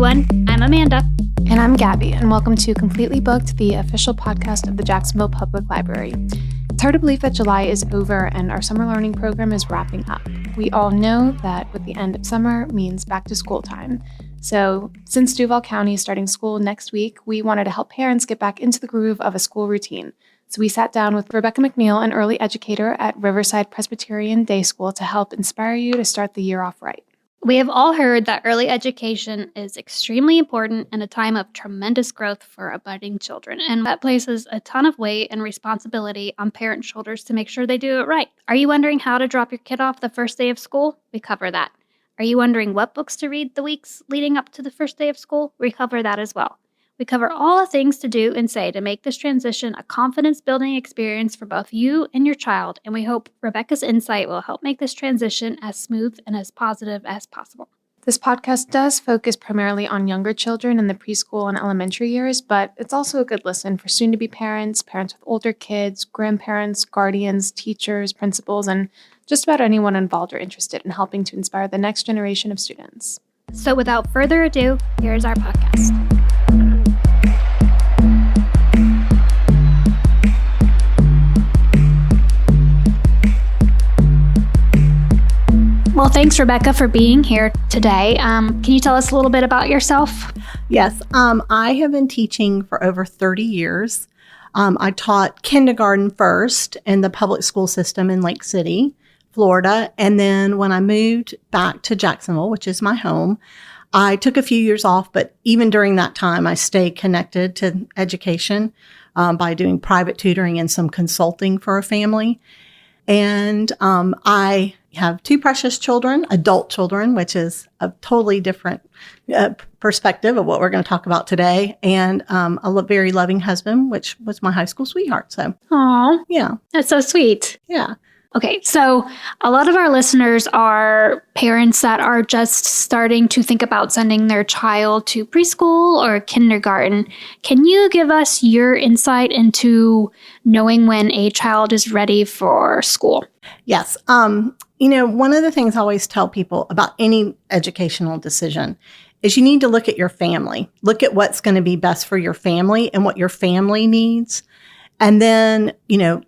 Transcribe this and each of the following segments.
everyone. I'm Amanda. And I'm Gabby, and welcome to Completely Booked, the official podcast of the Jacksonville Public Library. It's hard to believe that July is over and our summer learning program is wrapping up. We all know that with the end of summer means back to school time. So since Duval County is starting school next week, we wanted to help parents get back into the groove of a school routine. So we sat down with Rebecca McNeil, an early educator at Riverside Presbyterian Day School, to help inspire you to start the year off right. We have all heard that early education is extremely important and a time of tremendous growth for budding children, and that places a ton of weight and responsibility on parents' shoulders to make sure they do it right. Are you wondering how to drop your kid off the first day of school? We cover that. Are you wondering what books to read the weeks leading up to the first day of school? We cover that as well. We cover all the things to do and say to make this transition a confidence-building experience for both you and your child, and we hope Rebecca's insight will help make this transition as smooth and as positive as possible. This podcast does focus primarily on younger children in the preschool and elementary years, but it's also a good listen for soon-to-be parents, parents with older kids, grandparents, guardians, teachers, principals, and just about anyone involved or interested in helping to inspire the next generation of students. So without further ado, here's our podcast. Well, thanks, Rebecca, for being here today. Can you tell us a little bit about yourself? Yes, I have been teaching for over 30 years. I taught kindergarten first in the public school system in Lake City, Florida. And then when I moved back to Jacksonville, which is my home, I took a few years off. But even during that time, I stayed connected to education by doing private tutoring and some consulting for a family. And I have two precious children, adult children, which is a totally different perspective of what we're going to talk about today, and a very loving husband, which was my high school sweetheart. So, Aw, yeah, that's so sweet. Yeah. Okay, so a lot of our listeners are parents that are just starting to think about sending their child to preschool or kindergarten. Can you give us your insight into knowing when a child is ready for school? Yes. One of the things I always tell people about any educational decision is you need to look at your family. Look at what's going to be best for your family and what your family needs. And then,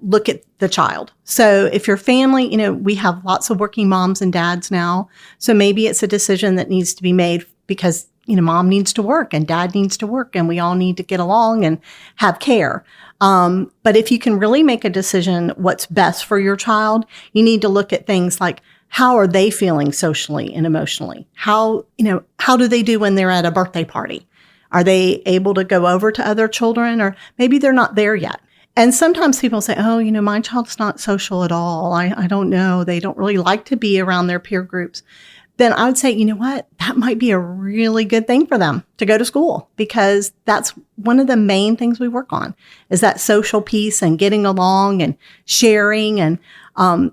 look at the child. So if your family, we have lots of working moms and dads now. So maybe it's a decision that needs to be made because, mom needs to work and dad needs to work and we all need to get along and have care. But if you can really make a decision what's best for your child, you need to look at things like, how are they feeling socially and emotionally? How do they do when they're at a birthday party? Are they able to go over to other children, or maybe they're not there yet? And sometimes people say, oh, my child's not social at all. I don't know. They don't really like to be around their peer groups. Then I would say, you know what? That might be a really good thing for them to go to school, because that's one of the main things we work on is that social piece and getting along and sharing. And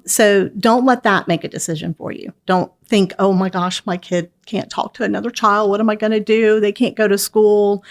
so don't let that make a decision for you. Don't think, oh my gosh, my kid can't talk to another child. What am I going to do? They can't go to school.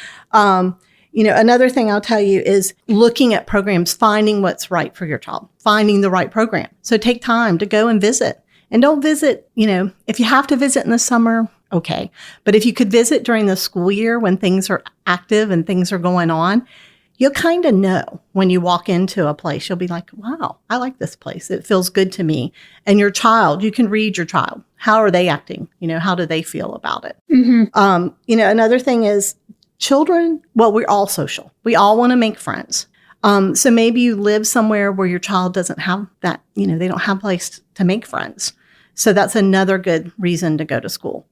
Another thing I'll tell you is looking at programs, finding what's right for your child, finding the right program. So take time to go and visit. And don't visit, if you have to visit in the summer, okay. But if you could visit during the school year when things are active and things are going on, you'll kind of know when you walk into a place. You'll be like, wow, I like this place. It feels good to me. And your child, you can read your child. How are they acting? How do they feel about it? Mm-hmm. Another thing is children, well, we're all social. We all want to make friends. So maybe you live somewhere where your child doesn't have that, they don't have a place to make friends. So that's another good reason to go to school,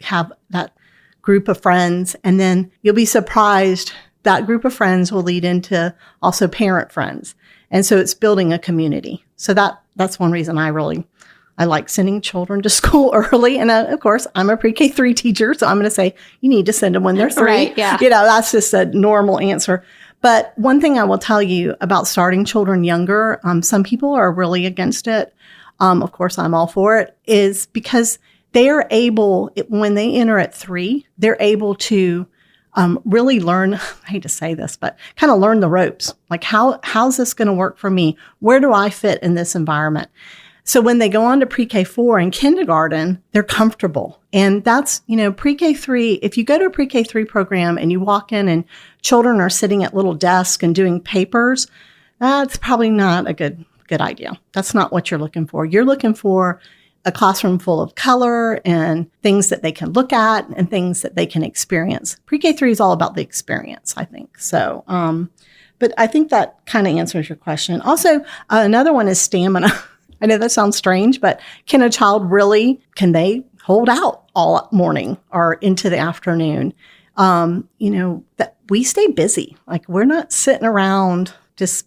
have that group of friends. And then you'll be surprised that group of friends will lead into also parent friends. And so it's building a community. So that's one reason I like sending children to school early. And of course, I'm a pre-K3 teacher, so I'm going to say you need to send them when they're 3. Right, yeah. That's just a normal answer. But one thing I will tell you about starting children younger, some people are really against it. Of course, I'm all for it, is because they are able, when they enter at 3, they're able to really learn, I hate to say this, but kind of learn the ropes. Like, how's this going to work for me? Where do I fit in this environment? So when they go on to pre-K4 and kindergarten, they're comfortable. And that's, pre-K3, if you go to a pre-K3 program and you walk in and children are sitting at little desks and doing papers, that's probably not a good idea. That's not what you're looking for. You're looking for a classroom full of color and things that they can look at and things that they can experience. Pre-K3 is all about the experience, I think. So, but I think that kind of answers your question. Also, another one is stamina. I know that sounds strange, but can a child can they hold out all morning or into the afternoon? That we stay busy. Like we're not sitting around just,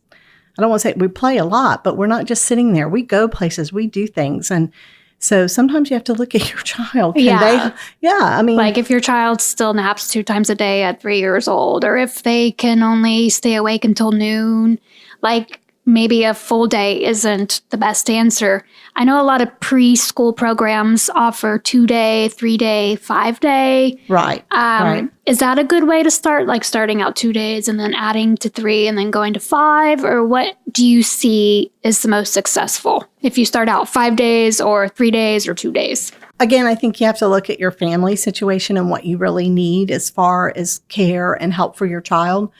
I don't want to say we play a lot, but we're not just sitting there. We go places, we do things. And so sometimes you have to look at your child. Like if your child still naps 2 times a day at 3 years old, or if they can only stay awake until noon, like maybe a full day isn't the best answer. I know a lot of preschool programs offer 2-day, 3-day, 5-day. Right. Right. Is that a good way to start? Like starting out 2 days and then adding to 3 and then going to 5? Or what do you see is the most successful? If you start out 5 days or 3 days or 2 days? Again, I think you have to look at your family situation and what you really need as far as care and help for your child.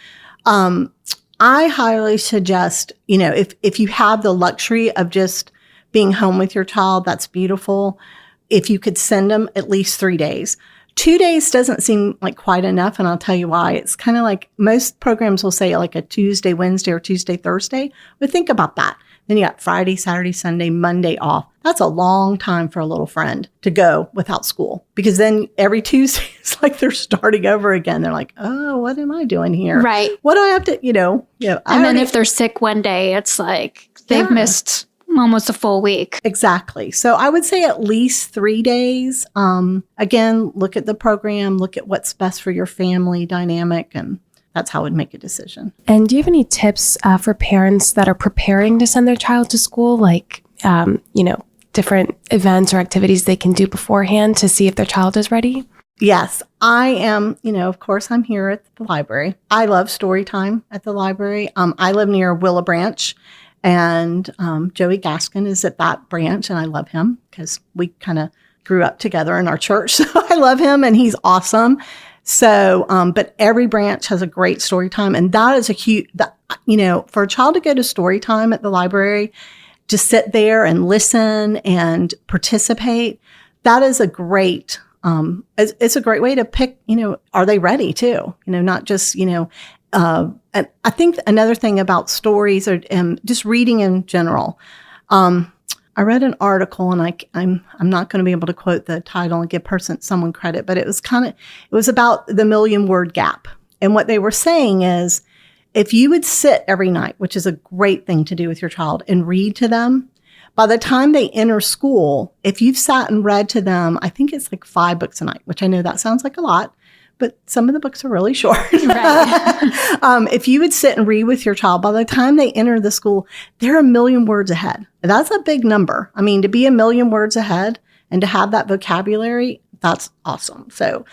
I highly suggest, if you have the luxury of just being home with your child, that's beautiful. If you could send them at least 3 days. 2 days doesn't seem like quite enough, and I'll tell you why. It's kind of like most programs will say like a Tuesday, Wednesday, or Tuesday, Thursday. But think about that. Then you got Friday, Saturday, Sunday, Monday off. That's a long time for a little friend to go without school, because then every Tuesday it's like they're starting over again. They're like, oh, what am I doing here? Right. What do I have to, And then if they're sick one day, it's like they've missed almost a full week. Exactly. So I would say at least 3 days. Again, look at the program, look at what's best for your family dynamic, and that's how I would make a decision. And do you have any tips for parents that are preparing to send their child to school, like, different events or activities they can do beforehand to see if their child is ready? Yes, I am. Of course, I'm here at the library. I love story time at the library. I live near Willow Branch, and Joey Gaskin is at that branch, and I love him because we kind of grew up together in our church. So I love him, and he's awesome. So, but every branch has a great story time, and that is for a child to go to story time at the library, to sit there and listen and participate, that is a great, it's a great way to pick, are they ready too? Not just, and I think another thing about stories or just reading in general, I read an article, and I'm not going to be able to quote the title and give someone credit, but it was about the 1,000,000-word gap. And what they were saying is, if you would sit every night, which is a great thing to do with your child, and read to them, by the time they enter school, if you've sat and read to them, I think it's like 5 books a night, which I know that sounds like a lot, but some of the books are really short. Right. If you would sit and read with your child, by the time they enter the school, they're 1,000,000 words ahead. That's a big number. I mean, to be 1,000,000 words ahead and to have that vocabulary, that's awesome. So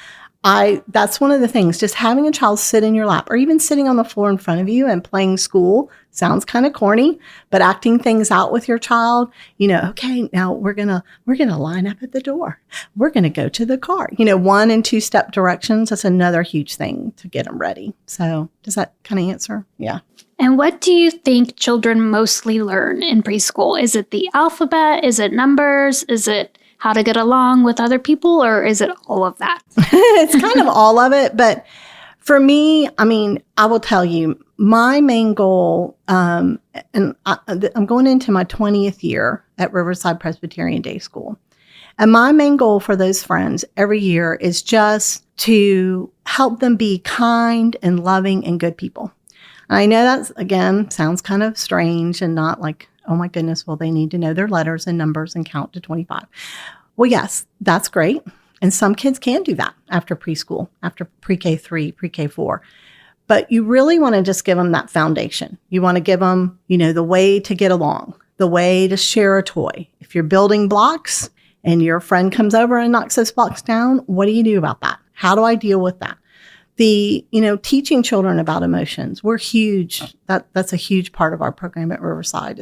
that's one of the things, just having a child sit in your lap or even sitting on the floor in front of you and playing school sounds kind of corny, but acting things out with your child, okay, now we're going to line up at the door. We're going to go to the car, 1 and 2 step directions. That's another huge thing to get them ready. So does that kind of answer? Yeah. And what do you think children mostly learn in preschool? Is it the alphabet? Is it numbers? Is it how to get along with other people, or is it all of that? It's kind of all of it. But for me, I will tell you, my main goal, and I'm going into my 20th year at Riverside Presbyterian Day School. And my main goal for those friends every year is just to help them be kind and loving and good people. And I know that, again, sounds kind of strange and not like, oh my goodness, well, they need to know their letters and numbers and count to 25. Well, yes, that's great. And some kids can do that after preschool, after pre-K3, pre-K4. But you really want to just give them that foundation. You want to give them, the way to get along, the way to share a toy. If you're building blocks and your friend comes over and knocks those blocks down, what do you do about that? How do I deal with that? Teaching children about emotions, we're huge. That's a huge part of our program at Riverside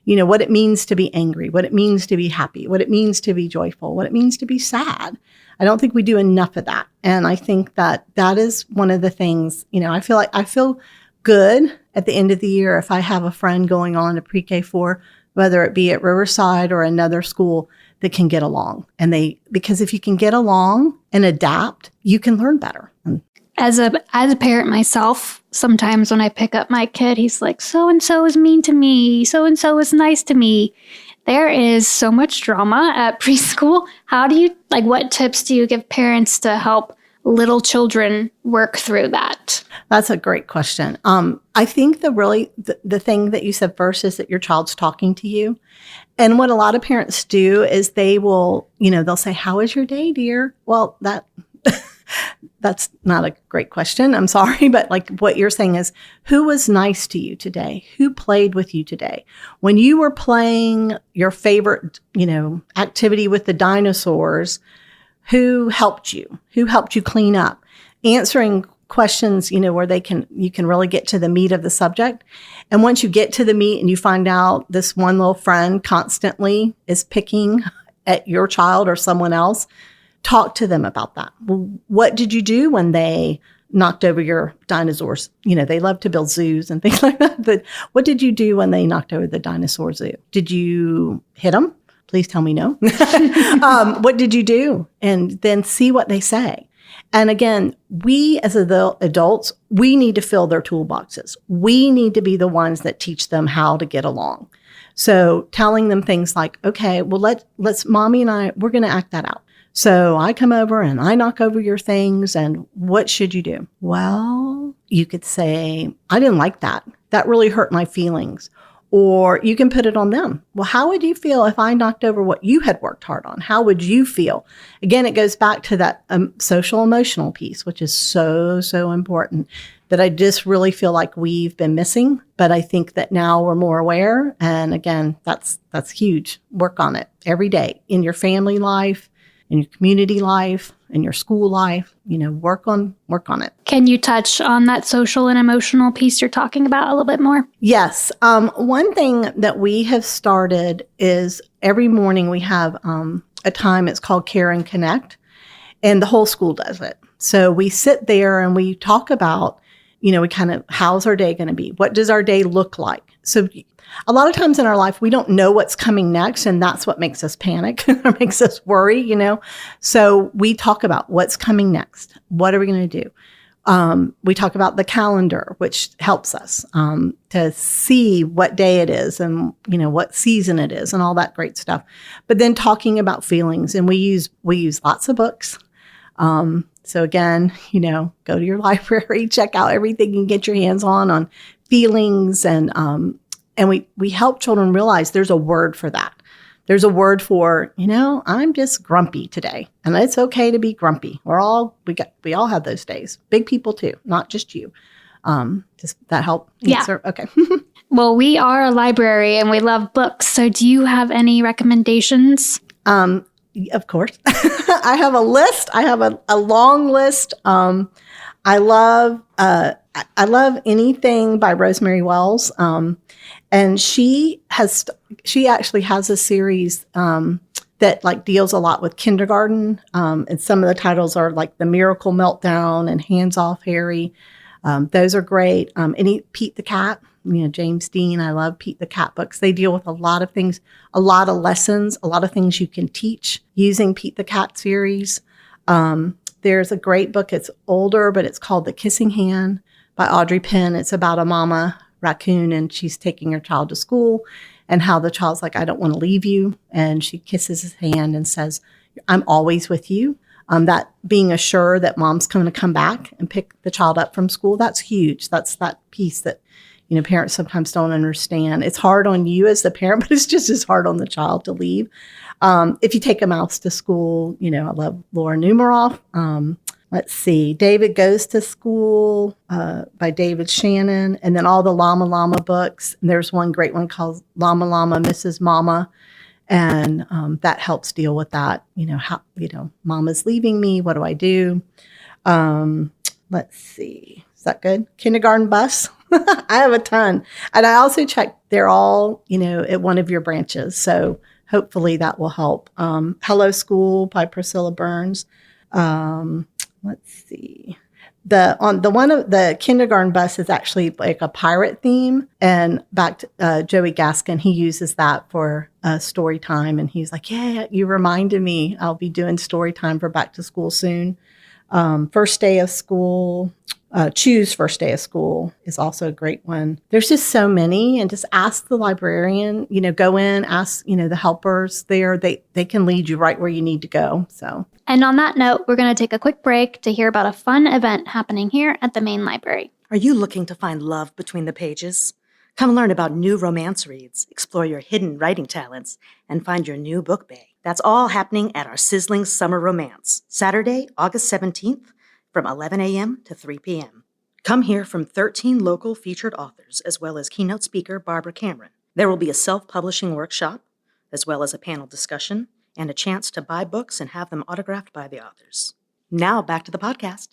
what it means to be angry, what it means to be happy, what it means to be joyful, what it means to be sad. I don't think we do enough of that. And I think that is one of the things, I feel good at the end of the year if I have a friend going on to pre-K4, whether it be at Riverside or another school, that can get along. Because if you can get along and adapt, you can learn better. As a parent myself, sometimes when I pick up my kid, he's like, so-and-so is mean to me. So-and-so is nice to me. There is so much drama at preschool. What tips do you give parents to help little children work through that? That's a great question. I think the thing that you said first is that your child's talking to you. And what a lot of parents do is they will, they'll say, "How was your day, dear?" Well, that's not a great question. I'm sorry. But what you're saying is, who was nice to you today? Who played with you today? When you were playing your favorite, activity with the dinosaurs, who helped you? Who helped you clean up? Answering questions, where you can really get to the meat of the subject. And once you get to the meat and you find out this one little friend constantly is picking at your child or someone else, talk to them about that. Well, what did you do when they knocked over your dinosaurs? They love to build zoos and things like that. But what did you do when they knocked over the dinosaur zoo? Did you hit them? Please tell me no. What did you do? And then see what they say. And again, we as adults, we need to fill their toolboxes. We need to be the ones that teach them how to get along. So telling them things like, okay, well, let's mommy and I, we're going to act that out. So I come over and I knock over your things, and what should you do? Well, you could say, I didn't like that. That really hurt my feelings. Or you can put it on them. Well, how would you feel if I knocked over what you had worked hard on? How would you feel? Again, it goes back to that social emotional piece, which is so, so important, that I just really feel like we've been missing. But I think that now we're more aware. And again, that's huge. Work on it every day in your family life, in your community life, in your school life, work on it. Can you touch on that social and emotional piece you're talking about a little bit more? Yes. One thing that we have started is every morning we have a time, it's called Care and Connect, and the whole school does it. So we sit there and we talk about, how's our day going to be? What does our day look like? So a lot of times in our life, we don't know what's coming next, and that's what makes us panic or makes us worry, So we talk about what's coming next. What are we going to do? We talk about the calendar, which helps us to see what day it is and, what season it is and all that great stuff. But then talking about feelings, and we use lots of books. So again, go to your library, check out everything you can get your hands on feelings, and we help children realize there's a word for that. There's a word for, I'm just grumpy today, and it's okay to be grumpy. We all have those days. Big people too, not just you. Does that help answer? Yeah. Okay. Well, we are a library and we love books. So do you have any recommendations? Of course. I have a list. I have a long list. I love anything by Rosemary Wells. And she actually has a series that deals a lot with kindergarten. And some of the titles are like The Miracle Meltdown and Hands Off Harry. Those are great. Pete the Cat, James Dean. I love Pete the Cat books. They deal with a lot of things, a lot of lessons, a lot of things you can teach using Pete the Cat series. There's a great book. It's older, but it's called The Kissing Hand by Audrey Penn. It's about a mama raccoon, and she's taking her child to school, and how the child's like, I don't want to leave you. And she kisses his hand and says, I'm always with you. That being assured that mom's going to come back and pick the child up from school, that's huge. That's that piece that, parents sometimes don't understand. It's hard on you as the parent, but it's just as hard on the child to leave. If you take a mouse to school, I love Laura Numeroff. Let's see, David Goes to School by David Shannon, and then all the Llama Llama books. And there's one great one called Llama Llama Mrs. Mama, and that helps deal with that. How Mama's leaving me. What do I do? Let's see, is that good? Kindergarten Bus I have a ton. And I also checked, they're all, at one of your branches. So hopefully that will help. Hello School by Priscilla Burns. Let's see. The kindergarten bus is actually like a pirate theme, and back to Joey Gaskin, he uses that for story time, and he's like, "Yeah, you reminded me. I'll be doing story time for back to school soon." First day of school, choose first day of school is also a great one. There's just so many, and just ask the librarian. Go in, ask the helpers there. They can lead you right where you need to go. So. And on that note, we're going to take a quick break to hear about a fun event happening here at the main library. Are you looking to find love between the pages? Come learn about new romance reads, explore your hidden writing talents, and find your new book bay. That's all happening at our sizzling summer romance, Saturday, August 17th, from 11 a.m. to 3 p.m. Come hear from 13 local featured authors, as well as keynote speaker Barbara Cameron. There will be a self-publishing workshop, as well as a panel discussion, and a chance to buy books and have them autographed by the authors. Now, back to the podcast.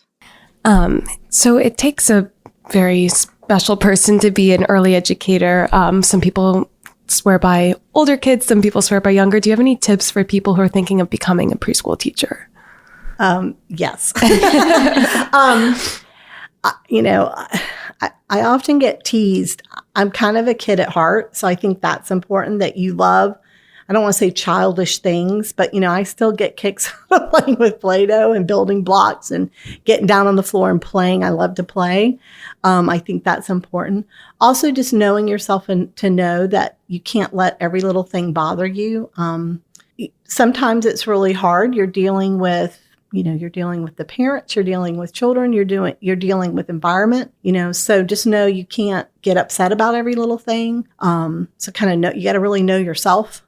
So it takes a very special person to be an early educator. Some people swear by older kids, some people swear by younger. Do you have any tips for people who are thinking of becoming a preschool teacher? Yes. I often get teased. I'm kind of a kid at heart, so I think that's important, that you love, I don't want to say childish things, but, I still get kicks out of playing with Play-Doh and building blocks and getting down on the floor and playing. I love to play. I think that's important. Also, just knowing yourself and to know that you can't let every little thing bother you. Sometimes it's really hard. You're dealing with the parents, you're dealing with children, you're dealing with environment, so just know you can't get upset about every little thing. So kind of know, you got to really know yourself.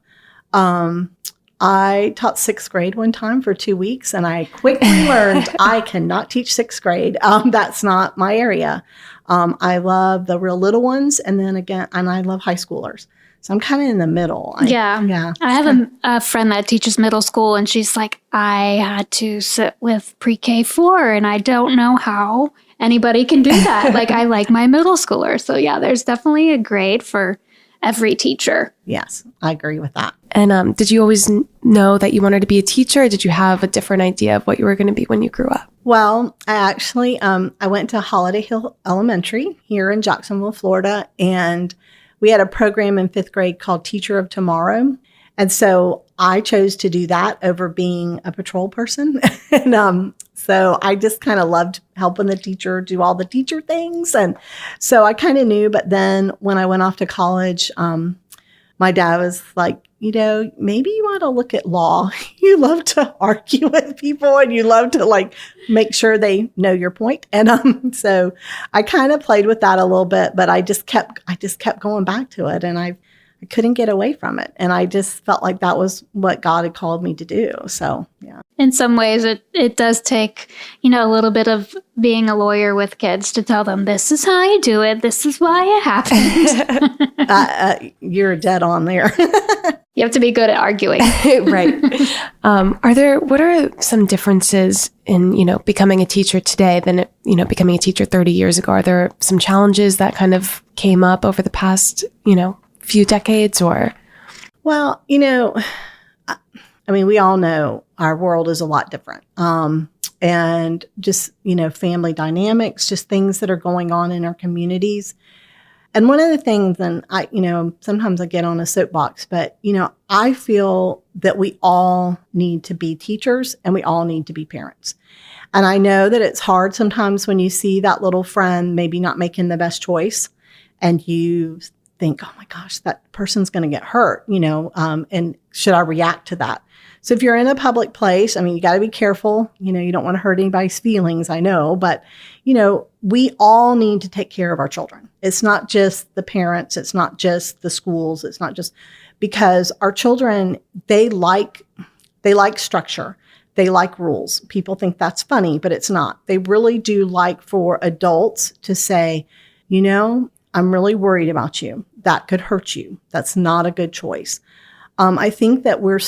I taught 6th grade one time for 2 weeks, and I quickly learned I cannot teach 6th grade. That's not my area. I love the real little ones, and I love high schoolers. So I'm kind of in the middle. Yeah. I have a friend that teaches middle school, and she's like, I had to sit with pre-K 4, and I don't know how anybody can do that. I like my middle schooler. So yeah, there's definitely a grade for every teacher. Yes, I agree with that. And did you always know that you wanted to be a teacher, or did you have a different idea of what you were going to be when you grew up? Well, I actually, I went to Holiday Hill Elementary here in Jacksonville, Florida, and we had a program in 5th grade called Teacher of Tomorrow. And so I chose to do that over being a patrol person. And so I just kind of loved helping the teacher do all the teacher things. And so I kind of knew. But then when I went off to college, my dad was like, maybe you want to look at law. You love to argue with people, and you love to make sure they know your point. And so I kind of played with that a little bit, but I just kept going back to it, and I couldn't get away from it. And I just felt like that was what God had called me to do. So, yeah. In some ways, it does take, a little bit of being a lawyer with kids to tell them, this is how you do it. This is why it happened. You're dead on there. You have to be good at arguing. Right. What are some differences in, becoming a teacher today than, becoming a teacher 30 years ago? Are there some challenges that kind of came up over the past, few decades, or? Well, we all know our world is a lot different. And just, family dynamics, just things that are going on in our communities. And one of the things, and sometimes I get on a soapbox, but, I feel that we all need to be teachers and we all need to be parents. And I know that it's hard sometimes when you see that little friend maybe not making the best choice, and you think, oh my gosh, that person's going to get hurt, and should I react to that? So if you're in a public place, you got to be careful. You don't want to hurt anybody's feelings, I know, but, we all need to take care of our children. It's not just the parents. It's not just the schools. It's not just because our children, they like structure. They like rules. People think that's funny, but it's not. They really do like for adults to say, I'm really worried about you. That could hurt you. That's not a good choice. I think that we're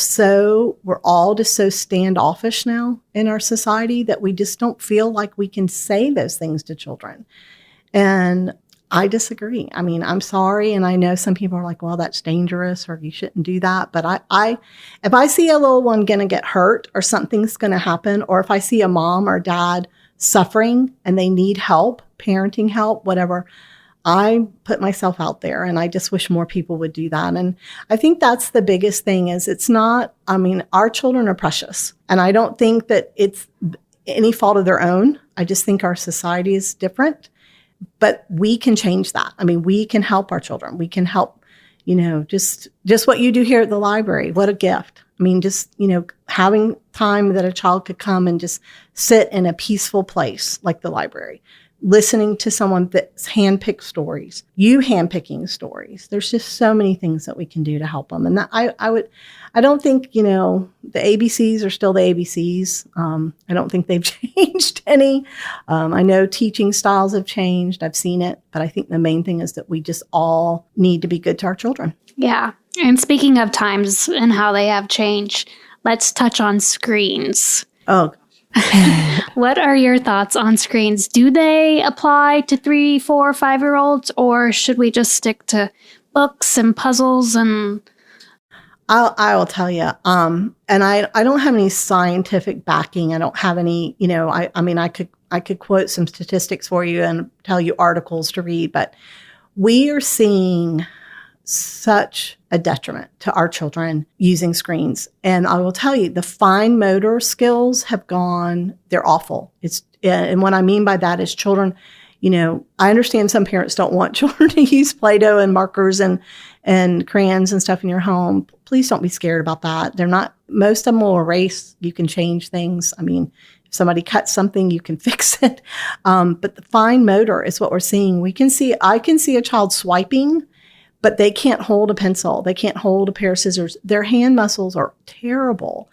all just so standoffish now in our society that we just don't feel like we can say those things to children. And I disagree. I mean, I'm sorry. And I know some people are like, well, that's dangerous or you shouldn't do that. But if I see a little one going to get hurt or something's going to happen, or if I see a mom or dad suffering and they need help, parenting help, whatever, I put myself out there, and I just wish more people would do that. And I think that's the biggest thing is it's not, I mean, our children are precious, and I don't think that it's any fault of their own. I just think our society is different, but we can change that. I mean, we can help our children. We can help, just what you do here at the library. What a gift. I mean, just, having time that a child could come and just sit in a peaceful place like the library, listening to someone that's handpicked stories, you handpicking stories. There's just so many things that we can do to help them. And that I don't think, the ABCs are still the ABCs. I don't think they've changed any. I know teaching styles have changed. I've seen it. But I think the main thing is that we just all need to be good to our children. Yeah. And speaking of times and how they have changed, let's touch on screens. Oh, What are your thoughts on screens? Do they apply to 3, 4, 5-year-olds, or should we just stick to books and puzzles? And I will tell you, and I don't have any scientific backing. I don't have any, I mean, I could quote some statistics for you and tell you articles to read, but we are seeing such a detriment to our children using screens. And I will tell you, the fine motor skills have gone, they're awful. And what I mean by that is children, I understand some parents don't want children to use Play-Doh and markers and crayons and stuff in your home. Please don't be scared about that. They're not, most of them will erase. You can change things. I mean, if somebody cuts something, you can fix it. But the fine motor is what we're seeing. I can see a child swiping, but they can't hold a pencil. They can't hold a pair of scissors. Their hand muscles are terrible.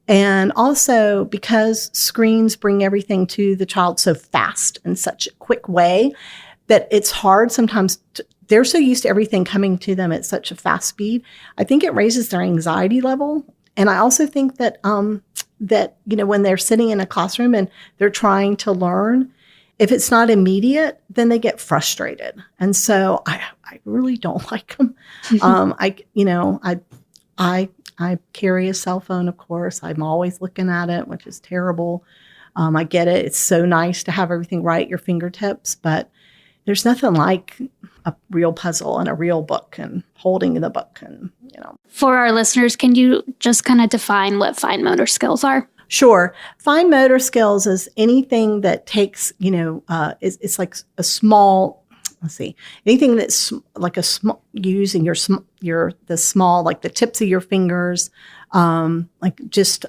And also because screens bring everything to the child so fast in such a quick way that it's hard sometimes. They're so used to everything coming to them at such a fast speed. I think it raises their anxiety level. And I also think that, when they're sitting in a classroom and they're trying to learn, if it's not immediate, then they get frustrated. And so I really don't like them. I carry a cell phone, of course. I'm always looking at it, which is terrible. I get it. It's so nice to have everything right at your fingertips, but there's nothing like a real puzzle and a real book and holding the book and. For our listeners, can you just kind of define what fine motor skills are? Sure. Fine motor skills is anything that takes, it's like a small, anything that's like a small, using the small, like the tips of your fingers, it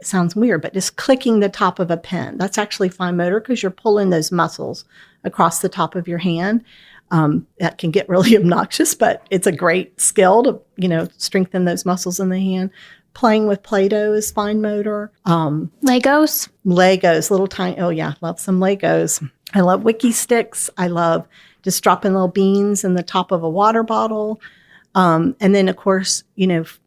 sounds weird, but just clicking the top of a pen. That's actually fine motor because you're pulling those muscles across the top of your hand. That can get really obnoxious, but it's a great skill to, strengthen those muscles in the hand. Playing with Play-Doh is fine motor. Legos, little tiny, oh yeah, love some Legos. I love Wiki sticks. I love just dropping little beans in the top of a water bottle. And then of course,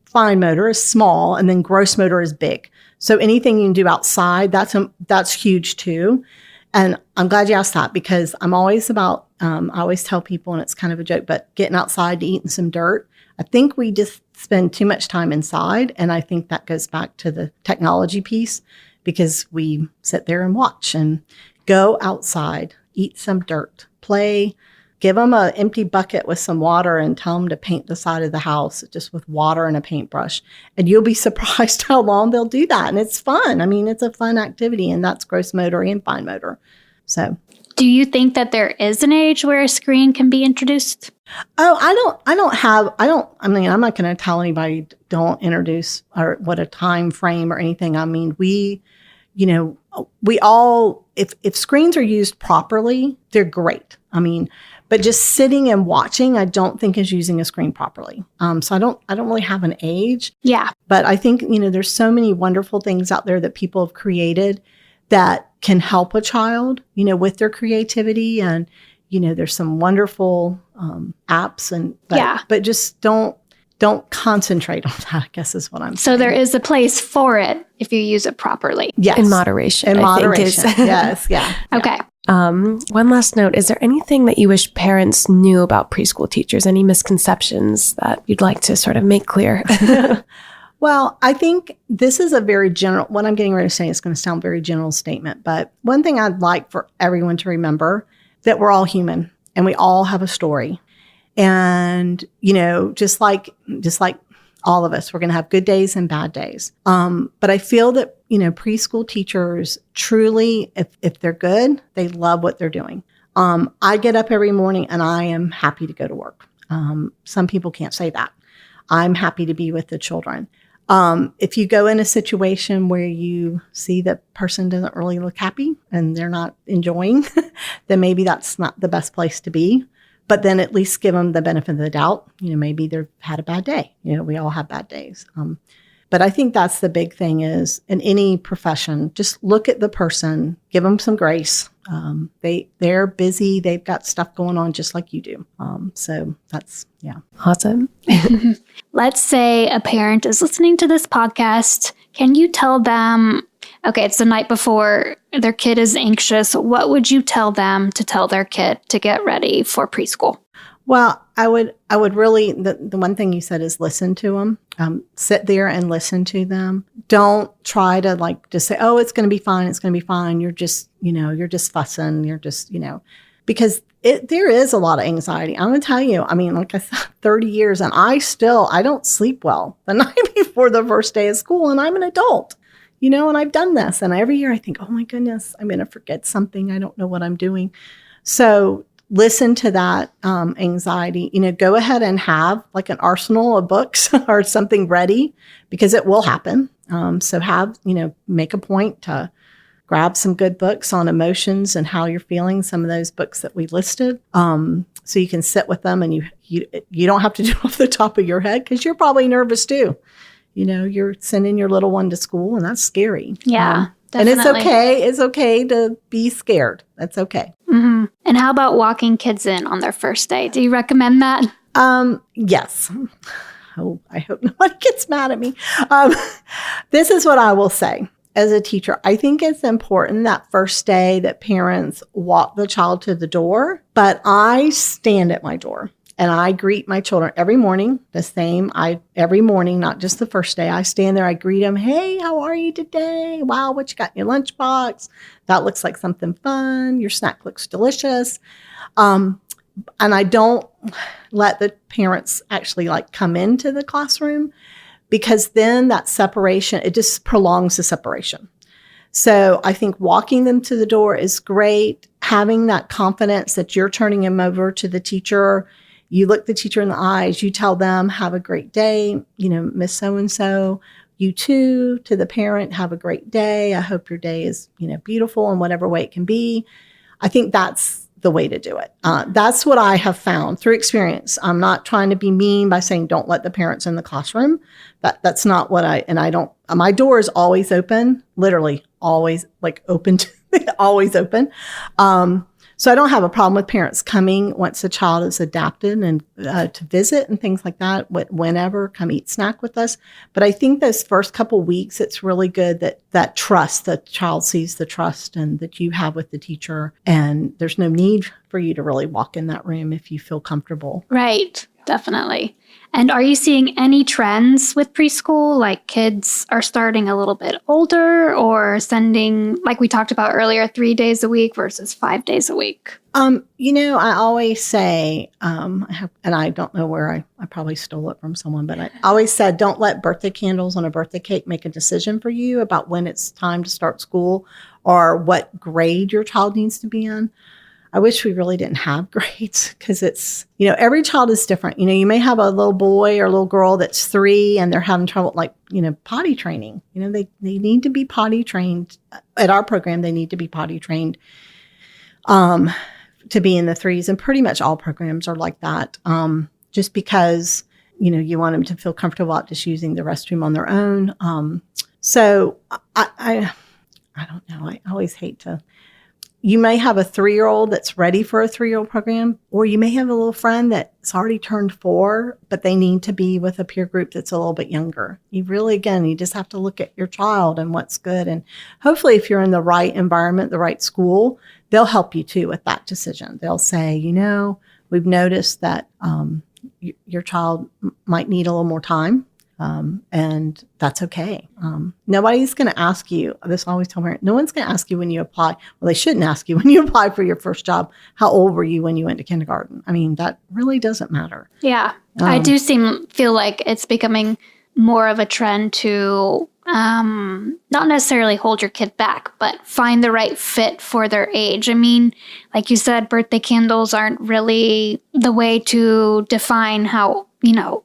fine motor is small and then gross motor is big. So anything you can do outside, that's huge too. And I'm glad you asked that because I'm always about, I always tell people, and it's kind of a joke, but getting outside to eat in some dirt. I think we just spend too much time inside. And I think that goes back to the technology piece because we sit there and watch and go outside, eat some dirt, play, give them an empty bucket with some water and tell them to paint the side of the house just with water and a paintbrush. And you'll be surprised how long they'll do that. And it's fun. I mean, it's a fun activity and that's gross motor and fine motor. So. Do you think that there is an age where a screen can be introduced? Oh, I'm not going to tell anybody don't introduce or what a time frame or anything. I mean, we all, if screens are used properly, they're great. I mean, but just sitting and watching, I don't think is using a screen properly. So I don't really have an age. Yeah. But I think, there's so many wonderful things out there that people have created that can help a child, with their creativity. And, there's some wonderful apps but just don't concentrate on that, I guess is what I'm saying. So there is a place for it if you use it properly. Yes. In moderation. Yes. Yeah. Okay. One last note, is there anything that you wish parents knew about preschool teachers? Any misconceptions that you'd like to sort of make clear? Well, I think this is a very general, what I'm getting ready to say is going to sound very general statement, but one thing I'd like for everyone to remember, that we're all human and we all have a story. And, just like all of us, we're going to have good days and bad days. But I feel that, preschool teachers truly, if they're good, they love what they're doing. I get up every morning and I am happy to go to work. Some people can't say that. I'm happy to be with the children. If you go in a situation where you see that person doesn't really look happy and they're not enjoying, then maybe that's not the best place to be. But then at least give them the benefit of the doubt. Maybe they've had a bad day. We all have bad days. But I think that's the big thing is in any profession, just look at the person, give them some grace. They're busy. They've got stuff going on just like you do. So that's, yeah. Awesome. Let's say a parent is listening to this podcast. Can you tell them, okay, it's the night before, their kid is anxious. What would you tell them to tell their kid to get ready for preschool? Well, I would really, the one thing you said is listen to them. Sit there and listen to them. Don't try to just say, oh, it's going to be fine. It's going to be fine. You're just fussing. You're just, because there is a lot of anxiety. I'm going to tell you, like I said, 30 years and I don't sleep well the night before the first day of school and I'm an adult, and I've done this. And every year I think, oh my goodness, I'm going to forget something. I don't know what I'm doing. So listen to that anxiety, go ahead and have like an arsenal of books or something ready because it will happen. So make a point to grab some good books on emotions and how you're feeling, some of those books that we listed. So you can sit with them and you don't have to do it off the top of your head because you're probably nervous too. You're sending your little one to school and that's scary. Yeah. And Definitely. it's okay. It's okay to be scared. That's okay. Mm-hmm. And how about walking kids in on their first day? Do you recommend that? Yes. Oh, I hope nobody gets mad at me. This is what I will say. As a teacher, I think it's important that first day that parents walk the child to the door, but I stand at my door. And I greet my children every morning, the same. Every morning, not just the first day. I stand there, I greet them. Hey, how are you today? Wow, what you got in your lunchbox? That looks like something fun. Your snack looks delicious. And I don't let the parents actually come into the classroom because then that separation, it just prolongs the separation. So I think walking them to the door is great. Having that confidence that you're turning them over to the teacher. You look the teacher in the eyes, you tell them, have a great day, Miss So-and-so, you too, to the parent, have a great day. I hope your day is, beautiful in whatever way it can be. I think that's the way to do it. That's what I have found through experience. I'm not trying to be mean by saying, don't let the parents in the classroom. That's not what my door is always open, literally always open, always open. So I don't have a problem with parents coming once the child is adapted and to visit and things like that, whenever, come eat snack with us. But I think those first couple weeks, it's really good that trust, the child sees the trust and that you have with the teacher. And there's no need for you to really walk in that room if you feel comfortable. Right. Definitely. And are you seeing any trends with preschool? Like kids are starting a little bit older or sending, like we talked about earlier, 3 days a week versus 5 days a week? I always say, and I don't know where I probably stole it from someone, but I always said, don't let birthday candles on a birthday cake make a decision for you about when it's time to start school or what grade your child needs to be in. I wish we really didn't have grades because it's, every child is different. You may have a little boy or a little girl that's 3 and they're having trouble, potty training. They need to be potty trained. At our program, they need to be potty trained to be in the 3s. And pretty much all programs are like that just because, you want them to feel comfortable about just using the restroom on their own. So I don't know. I always hate to you may have a 3-year-old that's ready for a 3-year-old program, or you may have a little friend that's already turned 4, but they need to be with a peer group that's a little bit younger. You really, again, you just have to look at your child and what's good. And hopefully if you're in the right environment, the right school, they'll help you too with that decision. They'll say, we've noticed that your child might need a little more time. And that's okay. Nobody's going to ask you, this I always tell parents, no one's going to ask you when you apply. Well, they shouldn't ask you when you apply for your first job, how old were you when you went to kindergarten? I mean, that really doesn't matter. Yeah. I do feel like it's becoming more of a trend to not necessarily hold your kid back, but find the right fit for their age. I mean, like you said, birthday candles aren't really the way to define how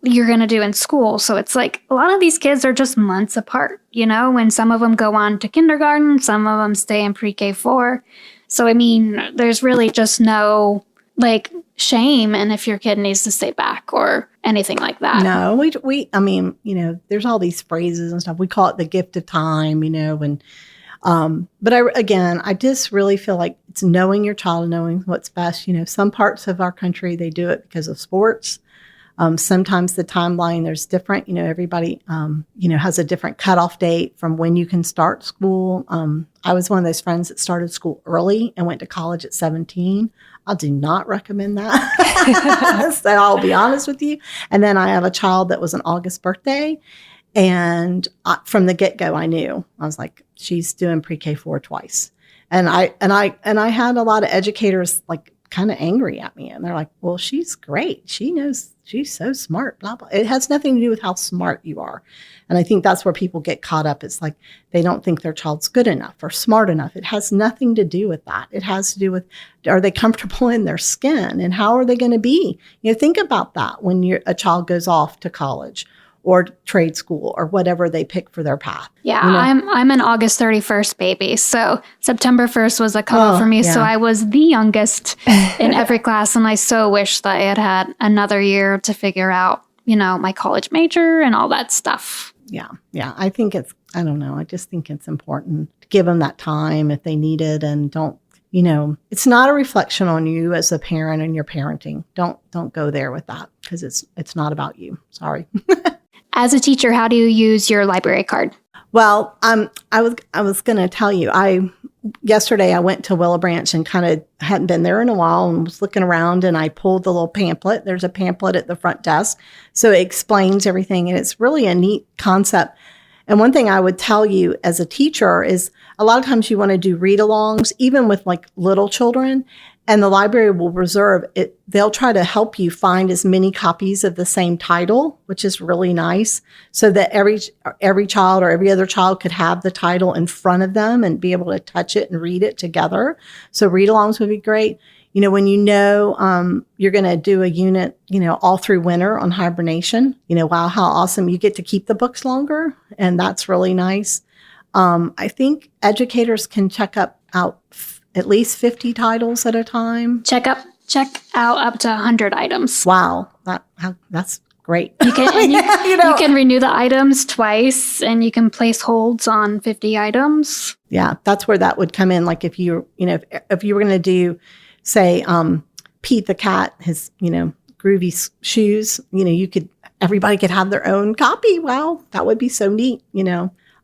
you're going to do in school. So it's like a lot of these kids are just months apart, when some of them go on to kindergarten, some of them stay in pre-K 4. So, I mean, there's really just no shame in if your kid needs to stay back or anything like that. No, there's all these phrases and stuff. We call it the gift of time, but I just really feel like it's knowing your child and knowing what's best. Some parts of our country, they do it because of sports. Sometimes the timeline, there's different, everybody, has a different cutoff date from when you can start school. I was one of those friends that started school early and went to college at 17. I do not recommend that. So I'll be honest with you. And then I have a child that was an August birthday. And from the get-go, I knew. I was like, she's doing pre-K 4 twice. And I had a lot of educators kind of angry at me. And they're like, well, she's great. She knows, she's so smart, blah, blah. It has nothing to do with how smart you are. And I think that's where people get caught up. It's like they don't think their child's good enough or smart enough. It has nothing to do with that. It has to do with, are they comfortable in their skin and how are they going to be? Think about that when a child goes off to college or trade school or whatever they pick for their path. Yeah, I'm an August 31st baby. So September 1st was a cutoff for me. Yeah. So I was the youngest in every class. And I so wish that I had another year to figure out, my college major and all that stuff. Yeah. I think I don't know. I just think it's important to give them that time if they need it and don't, it's not a reflection on you as a parent and your parenting. Don't go there with that because it's not about you. Sorry. As a teacher, how do you use your library card? Well, I was going to tell you, yesterday I went to Willow Branch and kind of hadn't been there in a while and was looking around and I pulled the little pamphlet. There's a pamphlet at the front desk. So it explains everything and it's really a neat concept. And one thing I would tell you as a teacher is a lot of times you want to do read-alongs, even with little children. And the library will reserve it. They'll try to help you find as many copies of the same title, which is really nice, so that every child or every other child could have the title in front of them and be able to touch it and read it together. So read-alongs would be great. When you're going to do a unit, all through winter on hibernation, wow, how awesome. You get to keep the books longer, and that's really nice. I think educators can check out at least 50 titles at a time. Check out up to 100 items. Wow, that's great. You can you can renew the items twice, and you can place holds on 50 items. Yeah, that's where that would come in. Like if you were going to do, say, Pete the cat, his groovy shoes. Everybody could have their own copy. Wow, that would be so neat.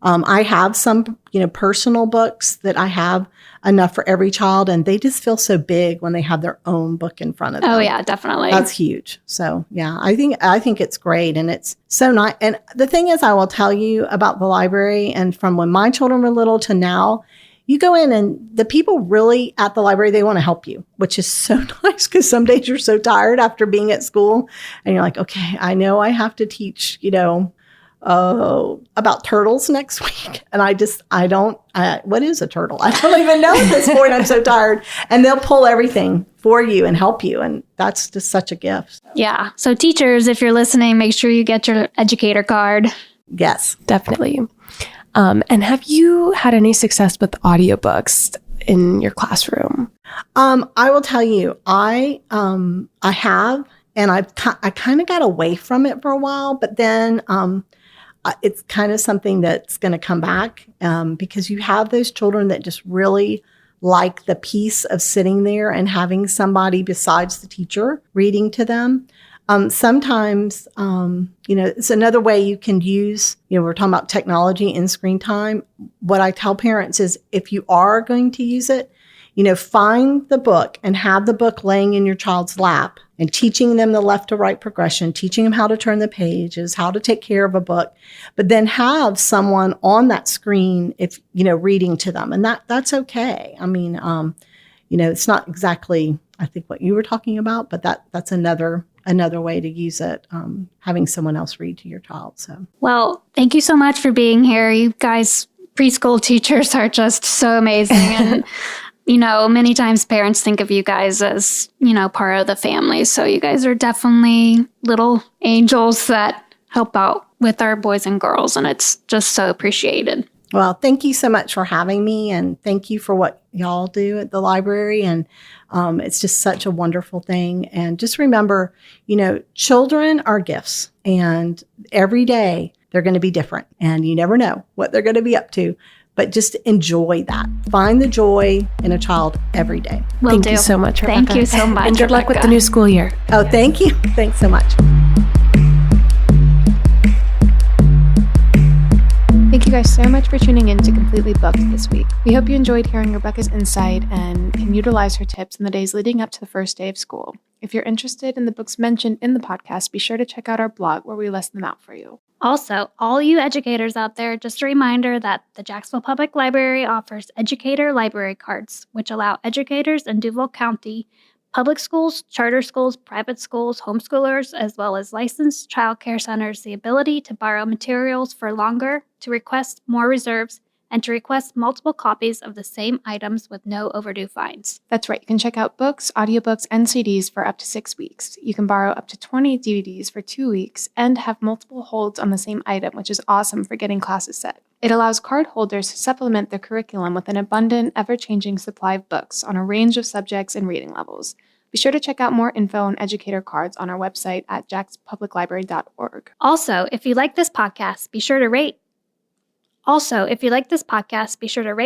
I have some personal books that I have enough for every child, and they just feel so big when they have their own book in front of them. Oh yeah, definitely. That's huge. So yeah, I think it's great, and it's so nice. And the thing is, I will tell you about the library, and from when my children were little to now, you go in and the people really at the library, they want to help you, which is so nice because some days you're so tired after being at school, and you're like, okay, I know I have to teach, about turtles next week. And what is a turtle? I don't even know at this point. I'm so tired. And they'll pull everything for you and help you. And that's just such a gift. Yeah. So teachers, if you're listening, make sure you get your educator card. Yes, definitely. And have you had any success with audiobooks in your classroom? I will tell you, I have, and I kind of got away from it for a while, but then, it's kind of something that's going to come back because you have those children that just really like the peace of sitting there and having somebody besides the teacher reading to them. Sometimes, it's another way you can use, we're talking about technology in screen time. What I tell parents is if you are going to use it, find the book and have the book laying in your child's lap and teaching them the left to right progression, teaching them how to turn the pages, how to take care of a book, but then have someone on that screen, reading to them. And that's okay. I mean, it's not exactly, I think, what you were talking about, but that's another way to use it, having someone else read to your child. So, well, thank you so much for being here. You guys, preschool teachers, are just so amazing. And, many times parents think of you guys as, part of the family. So you guys are definitely little angels that help out with our boys and girls. And it's just so appreciated. Well, thank you so much for having me, and thank you for what y'all do at the library. And it's just such a wonderful thing. And just remember, children are gifts, and every day they're going to be different, and you never know what they're going to be up to. But just enjoy that. Find the joy in a child every day. Thank you so much, Rebecca. Thank you so much, and good luck with the new school year. Oh, thank you. Thanks so much. Thank you guys so much for tuning in to Completely Booked this week. We hope you enjoyed hearing Rebecca's insight and can utilize her tips in the days leading up to the first day of school. If you're interested in the books mentioned in the podcast, be sure to check out our blog where we list them out for you. Also, all you educators out there, just a reminder that the Jacksonville Public Library offers educator library cards, which allow educators in Duval County public schools, charter schools, private schools, homeschoolers, as well as licensed child care centers the ability to borrow materials for longer, to request more reserves, and to request multiple copies of the same items with no overdue fines. That's right. You can check out books, audiobooks, and CDs for up to 6 weeks. You can borrow up to 20 DVDs for 2 weeks and have multiple holds on the same item, which is awesome for getting classes set. It allows card holders to supplement their curriculum with an abundant, ever-changing supply of books on a range of subjects and reading levels. Be sure to check out more info on educator cards on our website at jackspubliclibrary.org. Also, if you like this podcast, be sure to rate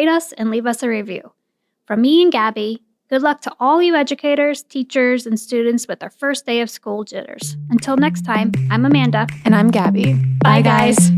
us and leave us a review. From me and Gabby, good luck to all you educators, teachers, and students with their first day of school jitters. Until next time, I'm Amanda. And I'm Gabby. Bye, guys.